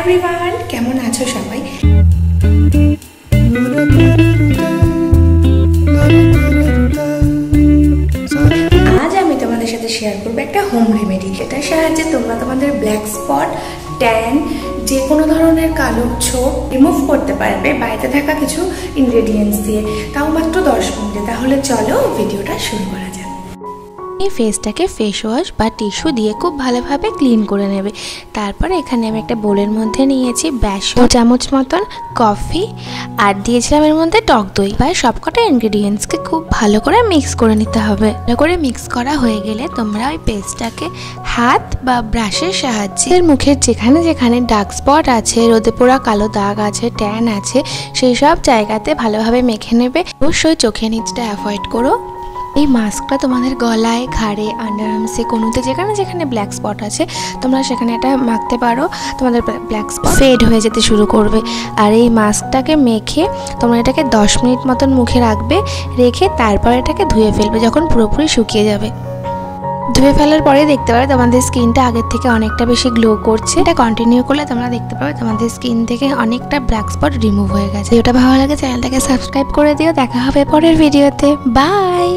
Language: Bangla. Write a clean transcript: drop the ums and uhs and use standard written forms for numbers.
এভরিওয়ান, কেমন আছো সবাই? আজ আমি তোমাদের সাথে শেয়ার করবো একটা হোম রেমেডি, যেটার সাহায্যে তোমরা তোমাদের ব্ল্যাক স্পট, ট্যান, যে কোনো ধরনের কালো ছোপ রিমুভ করতে পারবে বাড়িতে থাকা কিছু ইনগ্রেডিয়েন্টস দিয়ে, তাও মাত্র 10 মিনিটে। তাহলে চলো ভিডিওটা শুরু করা যাক। এই ফেসটাকে ফেস ওয়াশ বা টিস্যু দিয়ে খুব ভালোভাবে ক্লিন করে নেবে। তারপরে এখানে আমি একটা বোলের মধ্যে নিয়েছি বেসন, চামচ মতন কফি, আর দিয়েছিলাম এর মধ্যে টক দই। বা সবকটা ইনগ্রেডিয়েন্টসকে খুব ভালো করে মিক্স করে নিতে হবে। ভালো করে মিক্স করা হয়ে গেলে তোমরা ওই পেস্টটাকে হাত বা ব্রাশের সাহায্যে মুখের যেখানে যেখানে ডার্ক স্পট আছে, রোদে পোড়া কালো দাগ আছে, ট্যান আছে, সেই সব জায়গাতে ভালোভাবে মেখে নেবে। অবশ্যই চোখের নিচটা অ্যাভয়েড করো। এই মাস্কটা তোমাদের গলায়, ঘাড়ে, আন্ডার আর্মসে, কোনোতে যেখানে যেখানে ব্ল্যাক স্পট আছে তোমরা সেখানে এটা মাখতে পারো। তোমাদের ব্ল্যাক স্পট ফেড হয়ে যেতে শুরু করবে। আর এই মাস্কটাকে মেখে তোমরা এটাকে 10 মিনিট মতন মুখে রাখবে, রেখে তারপর এটাকে ধুয়ে ফেলবে যখন পুরোপুরি শুকিয়ে যাবে। ধুয়ে ফেলার পরে দেখতে পাবে তোমাদের স্কিনটা আগের থেকে অনেকটা বেশি গ্লো করছে। এটা কন্টিনিউ করলে তোমরা দেখতে পাবে তোমাদের স্কিন থেকে অনেকটা ব্ল্যাক স্পট রিমুভ হয়ে গেছে। ভিডিওটা ভালো লাগে চ্যানেলটাকে সাবস্ক্রাইব করে দিও। দেখা হবে পরের ভিডিওতে। বাই।